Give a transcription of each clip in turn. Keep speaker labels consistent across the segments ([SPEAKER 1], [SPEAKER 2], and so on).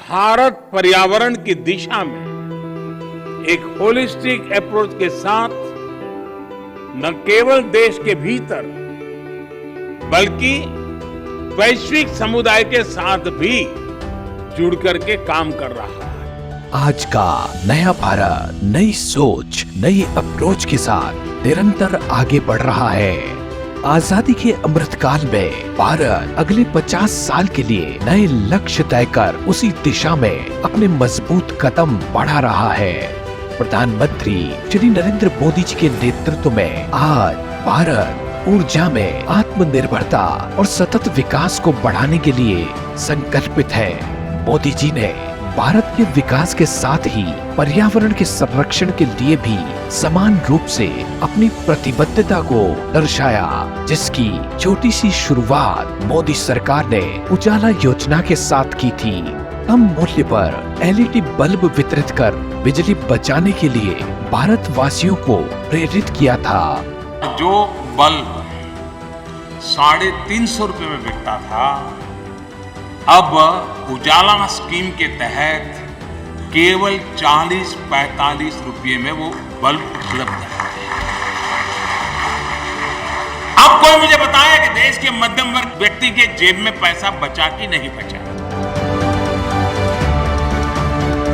[SPEAKER 1] भारत पर्यावरण की दिशा में एक होलिस्टिक अप्रोच के साथ न केवल देश के भीतर बल्कि वैश्विक समुदाय के साथ भी जुड़ करके काम कर रहा है।
[SPEAKER 2] आज का नया भारत नई सोच नई अप्रोच के साथ निरंतर आगे बढ़ रहा है। आजादी के अमृतकाल में भारत अगले 50 साल के लिए नए लक्ष्य तय कर उसी दिशा में अपने मजबूत कदम बढ़ा रहा है। प्रधानमंत्री श्री नरेंद्र मोदी जी के नेतृत्व में आज भारत ऊर्जा में आत्मनिर्भरता और सतत विकास को बढ़ाने के लिए संकल्पित है। मोदी जी ने भारत के विकास के साथ ही पर्यावरण के संरक्षण के लिए भी समान रूप से अपनी प्रतिबद्धता को दर्शाया, जिसकी छोटी सी शुरुआत मोदी सरकार ने उजाला योजना के साथ की थी। कम मूल्य पर एलईडी बल्ब वितरित कर बिजली बचाने के लिए भारतवासियों को प्रेरित किया था।
[SPEAKER 1] जो बल्ब 350 रुपए में बिकता था, अब उजाला स्कीम के तहत केवल 40-45 रुपये में वो बल्ब उपलब्ध है। अब कोई मुझे बताया कि देश के मध्यम वर्ग व्यक्ति के जेब में पैसा बचा कि नहीं बचा।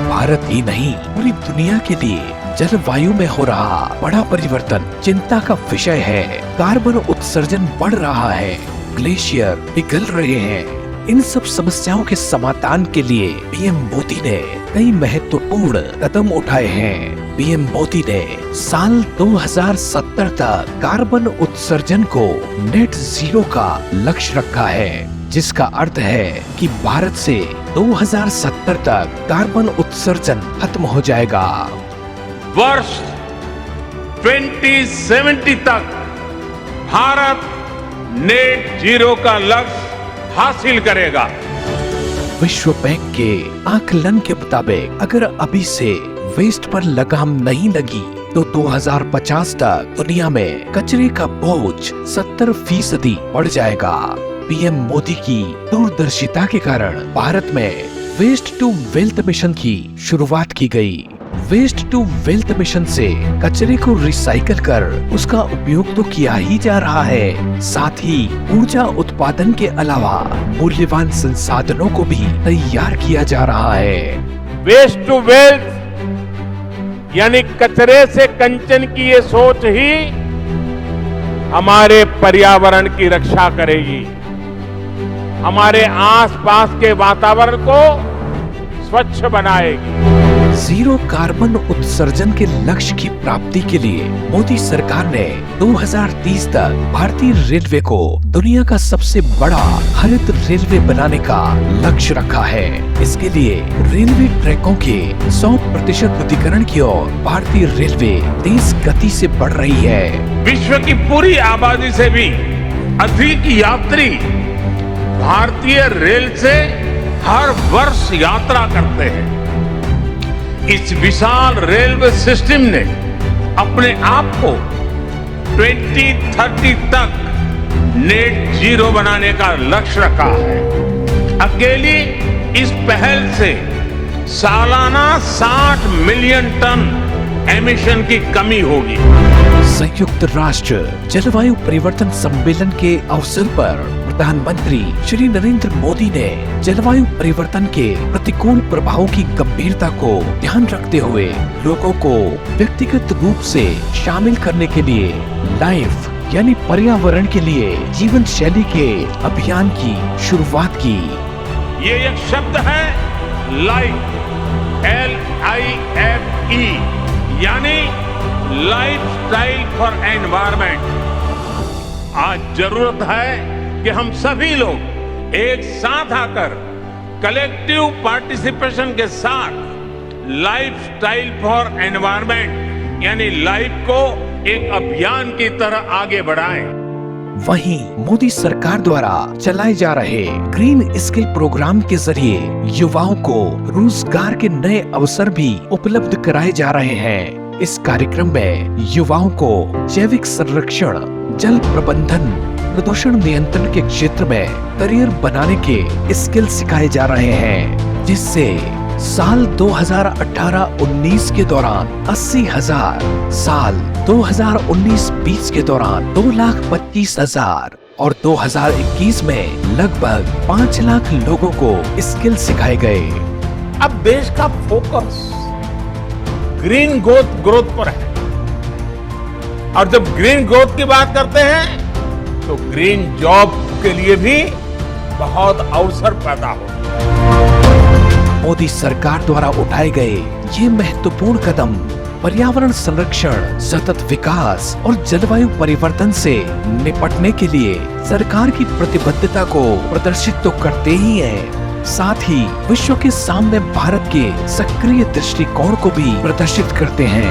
[SPEAKER 2] भारत ही नहीं पूरी दुनिया के लिए जलवायु में हो रहा बड़ा परिवर्तन चिंता का विषय है। कार्बन उत्सर्जन बढ़ रहा है, ग्लेशियर पिघल रहे हैं। इन सब समस्याओं के समाधान के लिए पीएम मोदी ने कई महत्वपूर्ण कदम उठाए हैं। पीएम मोदी ने साल 2070 तक कार्बन उत्सर्जन को नेट जीरो का लक्ष्य रखा है, जिसका अर्थ है कि भारत से 2070 तक कार्बन उत्सर्जन खत्म हो जाएगा।
[SPEAKER 1] वर्ष 2070 तक भारत नेट जीरो का लक्ष्य हासिल करेगा।
[SPEAKER 2] विश्व बैंक के आकलन के मुताबिक अगर अभी से वेस्ट पर लगाम नहीं लगी तो 2050 तक दुनिया में कचरे का बोझ 70% बढ़ जाएगा। पीएम मोदी की दूरदर्शिता के कारण भारत में वेस्ट टू वेल्थ मिशन की शुरुआत की गई। वेस्ट टू वेल्थ मिशन से कचरे को रिसाइकल कर उसका उपयोग तो किया ही जा रहा है, साथ ही ऊर्जा उत्पादन के अलावा मूल्यवान संसाधनों को भी तैयार किया जा रहा है।
[SPEAKER 1] वेस्ट टू वेल्थ यानी कचरे से कंचन की ये सोच ही हमारे पर्यावरण की रक्षा करेगी, हमारे आसपास के वातावरण को स्वच्छ बनाएगी।
[SPEAKER 2] जीरो कार्बन उत्सर्जन के लक्ष्य की प्राप्ति के लिए मोदी सरकार ने 2030 तक भारतीय रेलवे को दुनिया का सबसे बड़ा हरित रेलवे बनाने का लक्ष्य रखा है। इसके लिए रेलवे ट्रैकों के 100% उद्यीकरण की ओर भारतीय रेलवे तेज गति से बढ़ रही है।
[SPEAKER 1] विश्व की पूरी आबादी से भी अधिक यात्री भारतीय रेल से हर वर्ष यात्रा करते हैं। इस विशाल रेलवे सिस्टम ने अपने आप को 2030 तक नेट जीरो बनाने का लक्ष्य रखा है। अकेली इस पहल से सालाना 60 मिलियन टन एमिशन की कमी होगी।
[SPEAKER 2] संयुक्त राष्ट्र जलवायु परिवर्तन सम्मेलन के अवसर पर प्रधानमंत्री श्री नरेंद्र मोदी ने जलवायु परिवर्तन के प्रतिकूल प्रभावों की गंभीरता को ध्यान रखते हुए लोगों को व्यक्तिगत रूप से शामिल करने के लिए लाइफ यानी पर्यावरण के लिए जीवन शैली के अभियान की शुरुआत की।
[SPEAKER 1] ये एक शब्द है लाइफ, LIFE यानी लाइफ स्टाइल फॉर एनवायरमेंट। आज जरूरत है कि हम सभी लोग एक साथ आकर कलेक्टिव पार्टिसिपेशन के साथ लाइफ स्टाइल फॉर एनवायरमेंट यानी लाइफ को एक अभियान की तरह आगे बढ़ाएं।
[SPEAKER 2] वहीं मोदी सरकार द्वारा चलाए जा रहे ग्रीन स्किल प्रोग्राम के जरिए युवाओं को रोजगार के नए अवसर भी उपलब्ध कराए जा रहे हैं। इस कार्यक्रम में युवाओं को जैविक संरक्षण, जल प्रबंधन, प्रदूषण नियंत्रण के क्षेत्र में करियर बनाने के स्किल सिखाए जा रहे हैं, जिससे साल 2018-19 के दौरान 80,000, साल 2019-20 के दौरान 2,25,000 और 2021 में लगभग 5 लाख लोगों को स्किल सिखाए गए।
[SPEAKER 1] अब देश का फोकस ग्रीन ग्रोथ पर है और जब ग्रीन ग्रोथ की बात करते हैं तो ग्रीन जॉब के लिए भी बहुत अवसर पैदा हो।
[SPEAKER 2] मोदी सरकार द्वारा उठाए गए ये महत्वपूर्ण कदम पर्यावरण संरक्षण, सतत विकास और जलवायु परिवर्तन से निपटने के लिए सरकार की प्रतिबद्धता को प्रदर्शित तो करते ही हैं, साथ ही विश्व के सामने भारत के सक्रिय दृष्टिकोण को भी प्रदर्शित करते हैं।